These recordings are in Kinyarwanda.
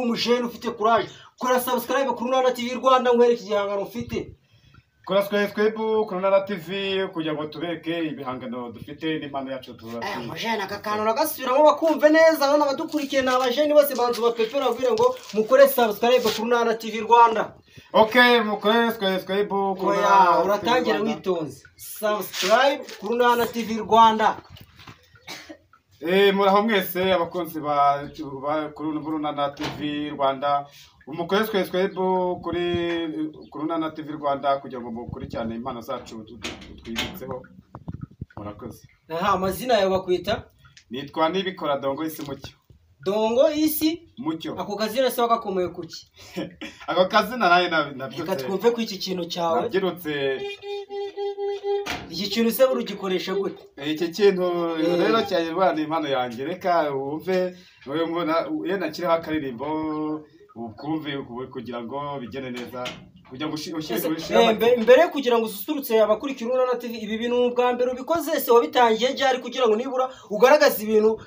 umujene ufite courage kora subscribe kuri Urunana TV Rwanda nkwereke igihangano ufite kora subscribe kuri Urunana TV kugira ngo tubeke ibihangano dufite n'impano yacu tuzafite umujene akakano nagasubiramo bakumve neza abana badukurikiye n'abajene bose banzu bapepera babwire ngo mukore subscribe kuri Urunana TV Rwanda. Okay, mukore subscribe kuri uratangira witonze subscribe kuri Urunana TV Rwanda. Muraho mwese abakunzi ba kuri Urunana TV Rwanda umukore subscribe kuri Urunana TV Rwanda kugira ngo mukurikirane impano zacu twibitseho. Murakoze. Amazina yawe bakwita? Nitwa Nibikora Dongo Isi Mucyo. Dongo Isi Mucyo. Ako kazina se wagakomeye kuki? Ako kazina naye nabyutse. Reka twumve ku iki kintu cyawe. Nabyirutse. Iki kintu se burugikoresha gute? Iki kintu rero cyane bana impano yanjye reka wumve uyu mbona yena kiriho akaririmbo ukumve kugira ngo bigene neza kugira ngo ushire mbere kugira ngo ususurutse abakurikira Urunana TV ibi bintu bwa mbere ubikoze se wabitangiye ryari kugira ngo nibura ugaragaza ibintu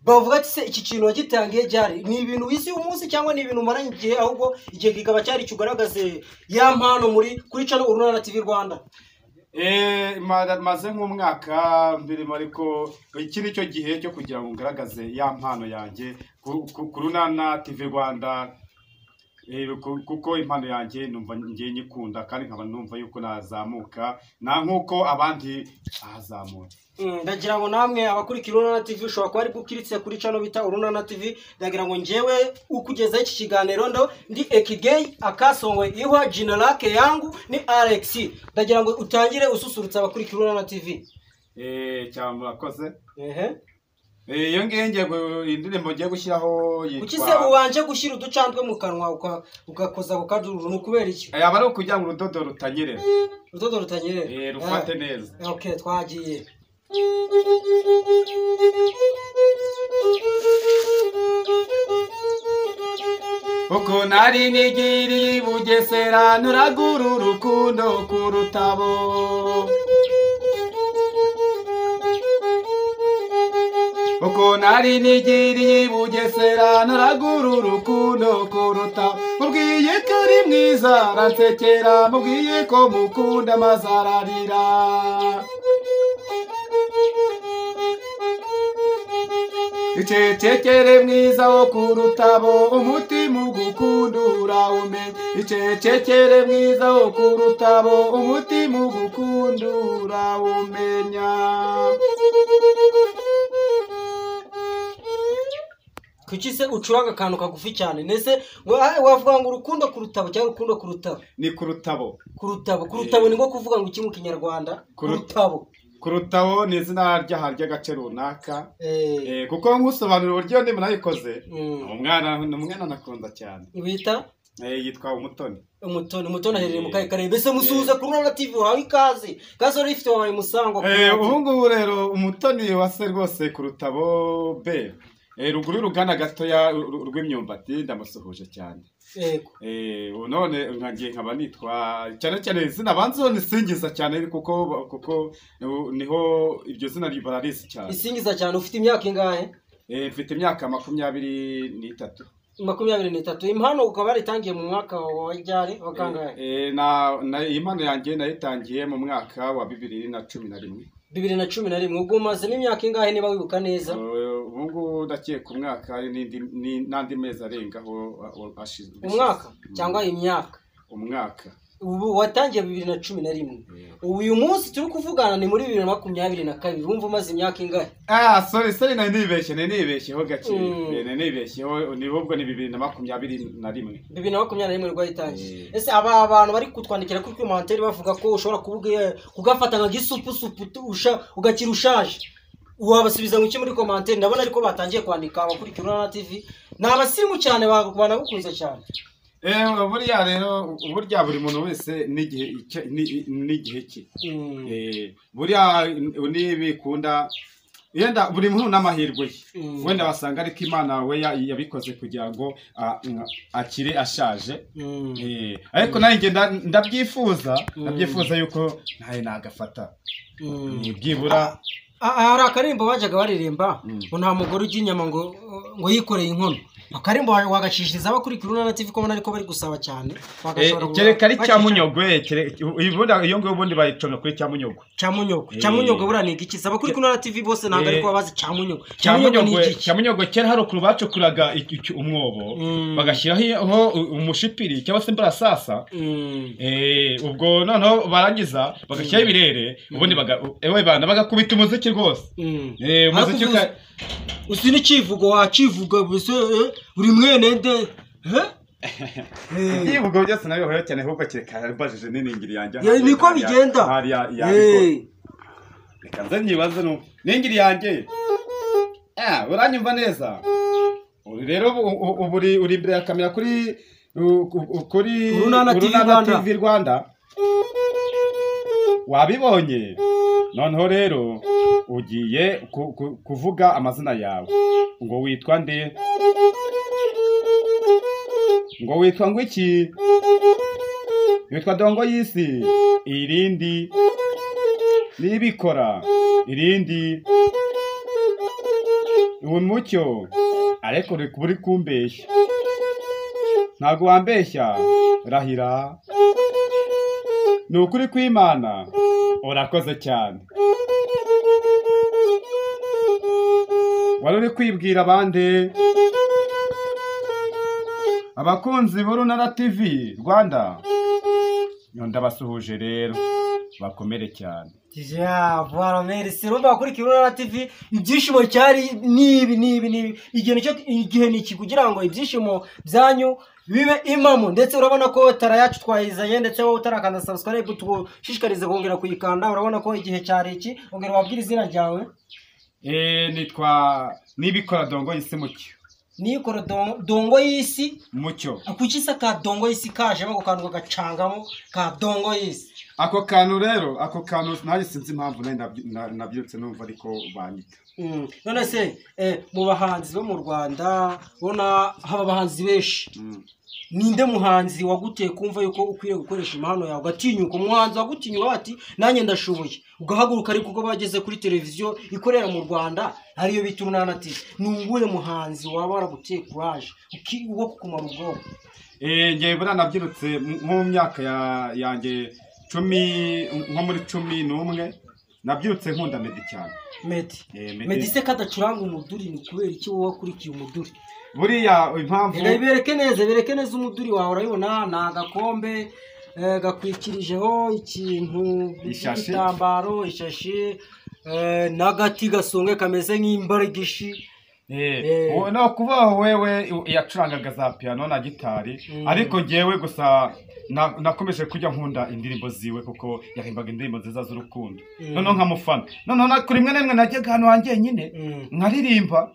bavuga ati se iki kintu wagitangiye ryari ni ibintu wisi umunsi cyangwa ni ibintu maranye igihe ahubwo igihe kikaba cyari cyugaragaze ya mpano muri kuri channel Urunana TV Rwanda? Maze nk'umwaka mbere ariko iki nicyo gihe cyo kugira ngo ngaragaze ya mpano yanjye ku Urunana TV Rwanda kuko impano yanjye numva ngiye nyikunda kandi nkaba numva yuko nazamuka na nkuko abandi azamutse. Ndagira ngo namwe abakurikira Urunana TV ushobora kuba ari gukiritse kuri channel bita Urunana TV. Ndagira ngo njewe ukugeza iki kiganiro ndo ndi Ekigay akasongwe ihwa jina lake yangu ni Alex. Ndagira ngo utangire ususurutsa abakurikira Urunana TV. Cyangwa murakoze. Iyo ngenge indirimbo ngiye gushyiraho yitwa Kuki se ubanje gushyira uducandwe mu kanwa ugakoza ku kaduru n'ukubera iki? Aba ari ukugira ngo urudodo rutanyerera. Urudodo rutanyerera? Rufate neza. Okay, twagiye. Uko nari nigiriye Bugesera nuragura urukundo ku Rutabo. Uko nari nigiriye Bugesera nuragura urukundo ku Rutabo. Mubwiye ko ari mwiza aransekera mubwiye ko mukunda amazararira. Icecekere mwiza wo ku Rutabo umutima ugukundura umenye. Icecekere mwiza wo ku Rutabo umutima ugukundura umenya. Kuki se ucuranga akantu kagufi cyane nese wavuga ngo urukundo ku Rutabo cyangwa urukundo ku Rutabo? Ni ku Rutabo. Ku Rutabo. Ku Rutabo ni ngo kuvuga ngo iki mu Kinyarwanda? Ku Rutabo. Ku Rutabo ni izina ry'agace runaka. Kuko nkusobanura uburyo ndimo nayikoze. Umwana nakunda cyane. Ibita? Yitwa Umutoni. Umutoni aherereye mu kahe karere. Bese musuhuze kuri Urunana TV wawe ikaze. Kazo rifite wabaye musangwa. Ubu ngubu rero Umutoni wase rwose ku Rutabo B. Ruguru rugana gatoya rw'imyumbati ndamusuhuje cyane. Yego. None nkagiye nkaba nitwa cyane izina banzo nisingiza cyane kuko niho iryo zina ribararizi cyane. Isingiza cyane ufite imyaka ingahe? Mfite imyaka 23. 23. Impano ukaba yaritangiye mu mwaka wa ryari wa kangahe? Impano yanjye nayitangiye mu mwaka wa 2011. 2011. Ubwo umaze n'imyaka ingahe niba wibuka neza? Ubungu ndakiye ku mwaka n'andi mezi arengaho ashize. Umwaka cyangwa imyaka? Umwaka. Ubu watangiye 2011. Ubu uyu munsi turi kuvugana ni muri 2022. Urumva umaze imyaka ingahe? Sorry nibeshyeho gake. Nibeshyeho ni ubwo ni 2021. 2021 rwo yitangiye. Ese aba abantu bari kutwandikira kuri commentaire bavuga ko ushobora kugafata nka gisupu ugakira ushaje. Wabasubiza mu muri commentaire ndabona ariko batangiye kwandika abakurikira Urunana TV. Nabasirimu cyane banagukunze cyane. Buriya rero buri muntu wese n'igihe cye. Buriya nibikunda yenda buri muntu n'amahirwe wenda basanga ariko Imana we yabikoze kugira ngo akire ashaje. Ariko nanjye ndabyifuza yuko naye nagafata. Byibura hari akarimbo bajyaga baririmba ngo nta mugore ujya inyama ngo yikoreye inkono. akarimbo wagacishiriza abakurikira Urunana TV ko ariko bari gusaba cyane kereka ari cyamunyogwe iyo ngo ubundi bayicomye kuri cyamunyogwe burani igiki abakurikira Urunana TV bose ntabwo ariko babazi cyamunyogwe kera hari ukuru bacukuraga umwobo bagashyiraho umushipiri cyangwa se imbarasasa ubwo noneho barangiza bagashyiraho ibirere ubundi bagakubita umuziki rwose umuziki uzi n'ikivugo wakivuga buri mwene de ibivugo byose nabihoye cyane ahubwo kereka bajije n'iningiri yanjye niko bigenda reka nze nyibaze n'ingiri yanjye uranyumva neza rero ubu uri imbere ya kamera kuri Urunana TV Rwanda wabibonye noneho rero ugiye kuvuga amazina yawe ngo witwa nde ngo witwa ngo iki witwa Dongo y'isi irindi nibikora irindi umucyo ariko uri kumbeshya ntago wambeshya rahira ni ukuri kw'Imana urakoze cyane wari uri kwibwira abandi abakunzi b'Urunana TV Rwanda ndabasuhuje rero bakomere cyane voilà merci rumba bakurikira Urunana TV ibyishimo cyari nibi igihe niki kugira ngo ibyishimo byanyu bibe impamo ndetse urabona ko tara yacu twayizanye ndetse wowe utarakanda subscribe tugushishikarize kongera kuyikanda urabona ko igihe cyari iki ongera wabwira izina ryawe nitwa nibikora Dongo y'isi mucyo nikora Dongo y'isi mucyo kuki se ka Dongo y'isi kaje bako kantu gacangamo ka Dongo y'isi ako kantu rero naje sinzi impamvu nabyutse numva ariko banyita none se mu bahanzi bo mu Rwanda bona haba abahanzi benshi ninde muhanzi waguteye kumva yuko ukwiye gukoresha impano yawe gatinyuka umuhanzi wagutinyura ati nanjye ndashoboye ugahaguruka ariko uko bageze kuri televiziyo ikorera mu Rwanda ariyo bita Urunana TV ni uwuhe muhanzi waba waraguteye courage wo kukumara ubwoba ngiye bura nabyirutse mu myaka yanjye 10 nko muri 11 nabyirutse nkunda Meddy cyane Meddy se kadacuranga umuduri ni kubera iki wowe wakurikiye umuduri buriya impamvu bereke neza umuduri wawe urabibona na gakombe gakwikirijeho ikintu igitambaro ishashi n'agati gasonge kameze nk'imbaragishi no kuba wewe yacurangaga za piano na gitari ariko ngewe gusa nakomeje kujya nkunda indirimbo ziwe kuko yahimbaga indirimbo nziza z'urukundo noneho nkamufana noneho kuri rimwe n'imwe najyaga hano hanjye nyine nkaririmba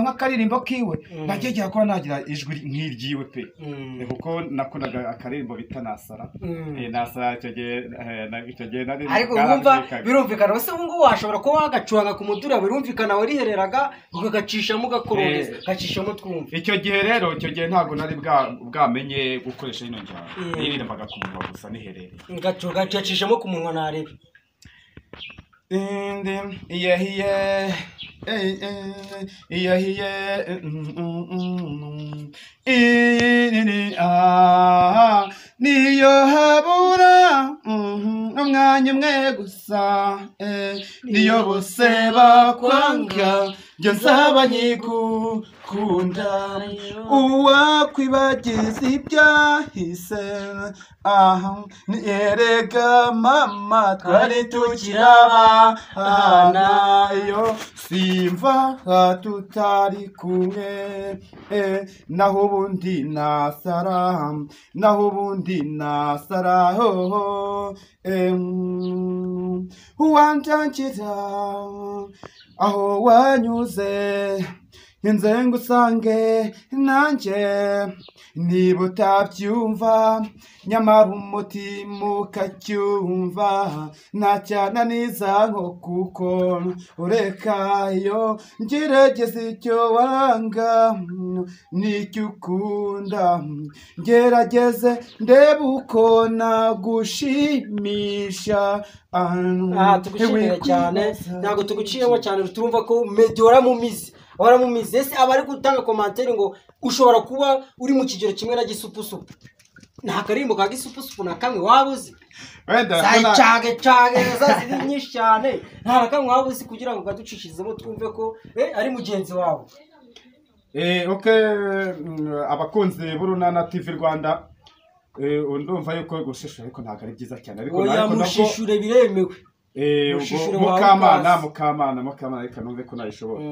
nk'akaririmbo kiwe najyaga kuba nagira ijwi nk'iryiwe pe kuko nakundaga akaririmbo bita Nasara Nasara icyo gihe nari ariko wumva birumvikana se ngo washobora kuba wagacuranga ku mudura birumvikana warihereraga ugagacishamo gakororeza gacishamo twumva icyo gihe ntago nari bwamenye gukoresha ino njyana nirimbaga ku munwa gusa niherereye gacishamo ku munwa narebe niyo habura umwanya umwe gusa niyo bose bakwanga njye nzaba nyigukunda uwakwibagiza ibyahise erega mama twari tukirabana yo simva tutari kumwe naho ubundi nasara hoho uwanjangira aho wanyuze inze ngusange nanjye niba utabyumva nyamara umutima ukacyumva ntacyananiza nko kuko ureka iyo ngerageza icyo wanga n'icyo ukunda ngerageze ndebe uko nagushimisha tugushimira cyane ntabwo tuguciyemo cyane turumva ko Meddy waramumize waramumize ese aba ari gutanga komantere ngo ushobora kuba uri mu kigero kimwe na gisupusupu nta karimbo ka gisupusupu na kamwe waba uzi cage zaziri nyinshi cyane nta na kamwe waba uzi kugira ngo kaducishirizemo twumve ko ari mugenzi wawe. Abakunzi b'Urunana TV Rwanda ndumva yuko gushishura ariko ntabwo ari byiza cyane ariko oya mushishure biremewe mukamana reka numve ko nayishobora.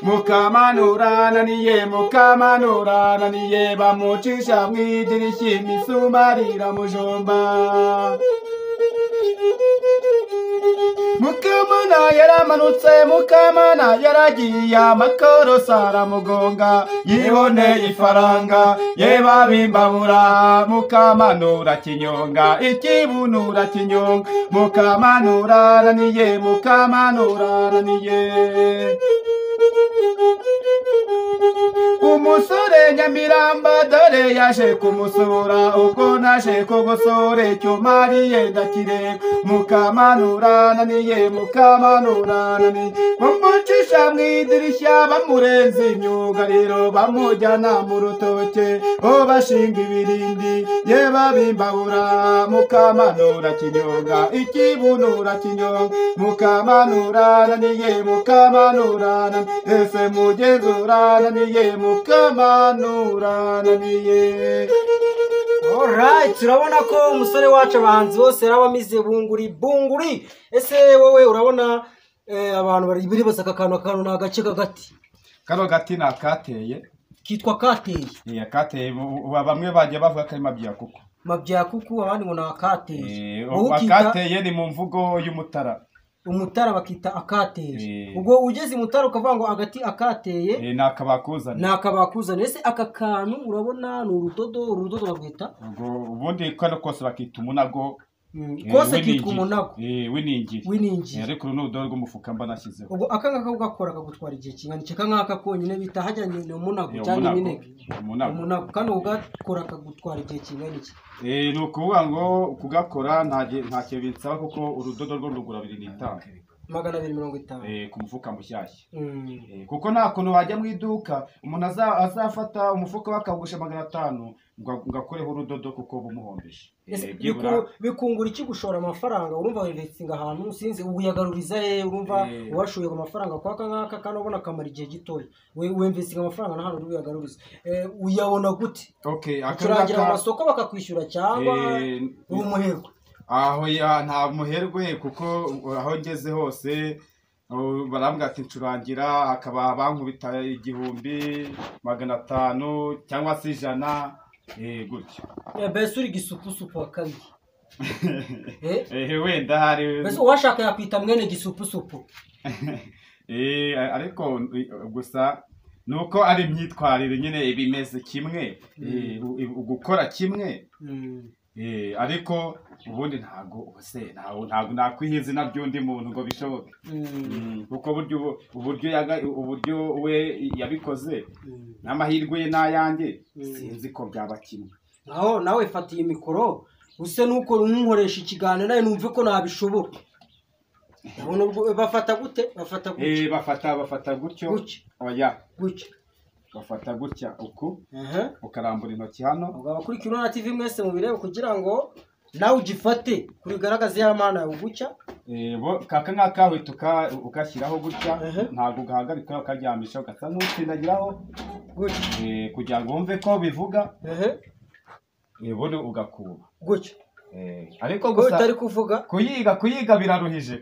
Mukamanurana bamucisha mw'idirishya imisumarira mujomba. Mukamana yaramanutse Mukamana yaragiye amakorosi aramugonga yiboneye ifaranga yebabimbabura Mukamanura kinyonga ikibunura kinyonga Mukamanuraniye umusore Nyamiramba dore yaje kumusura ubwo naje kugosore cyumariye ndakire Mukamanuraniye bamucisha mw'idirishya bamurenze imyugariro bamujyana mu rutoke bashinga ibirindi yebabimbabura Mukamanura kinyonga ikibunura kinyonga Mukamanuraniye ese mugenzuraniye Mukamanuraniye. Alright, turabona ko umusore wacu abahanzi bose yarabamize bunguri. Ese wowe urabona abantu bari bibaza akantu na gace kagati. Kano gati nakateye. Kitwa kateye. Kateye bamwe bagiye bavuga ko ari mabyakuku. Mabyakuku abandi ngo nakateye. Akateye ni mu mvugo y'umutara. Umutara bakita akateye. Ubwo ugeze umutara ukavuga ngo agati akateye nakabakuzana. Ese aka kantu urabona ni urudodo bagwita ubundi kano kose bakita umunago kose kitwa umunago winingiri ariko urudodo rw'umufuka mba nashyizeho. Ubwo aka ngaka ugakora kagutwara igihe kingana iki kangaka konyine bita hajyanye n'umunago cyangwa imineke umunago kano ugakora kagutwara igihe kingana iki? Ni ukuvuga ngo kugakora nta kintu binsaba kuko urudodo rwo rugura 250 250 ku mufuka mushyashya kuko nta kuntu wajya mu iduka umuntu azafata umufuka wakagusha 500 ngakoreho urudodo kuko bumuhombesha. Bikungura iki gushora amafaranga urumva wivestinga ahantu sinzi ubuyagaruriza urumva washoye amafaranga kwaka nkaka kandi ubona kamara igihe gitoya wivestinga amafaranga na hano ubuyagaruriza uyabona gute? Akurangira amasoko bakakwishyura cyangwa umuherwe? Aho nta muherwe kuko aho ngeze hose barambwira ati ncurangira akaba bankubita 1,500 cyangwa se 100 gutyo. Bese uri gisupusupu wa kabiri. Wenda hari bese uwashaka yakwita mwene gisupusupu. Ariko gusa nuko ari imyitwarire nyine bimeze kimwe gukora kimwe ariko ubundi ntago nakwihiza nabyo undi muntu ngo bishoboke kuko uburyo we yabikoze n'amahirwe ye n'ayanjye sinzi ko byaba kimwe. Nawe fatiye mikoro use nuko nkoresha ikiganiro nawe numve ko nabishobora. Bafata gute? Bafata gutyo. Oya gutyo bafata gutya uku ukarambura intoki hano. Abakurikira Urunana TV mwese mubirebe kugira ngo nawe ugifate kurigaragaza ya mana yawe gutya. Kaka nkaka wituka ugashyiraho gutya ntago gahagarika ukaryamisha ugasa n'utindagiraho gutya kugira ngo wumve ko bivuga ubundi ugakuba gutya. Ariko gusa utari kuvuga kuyiga biraruhije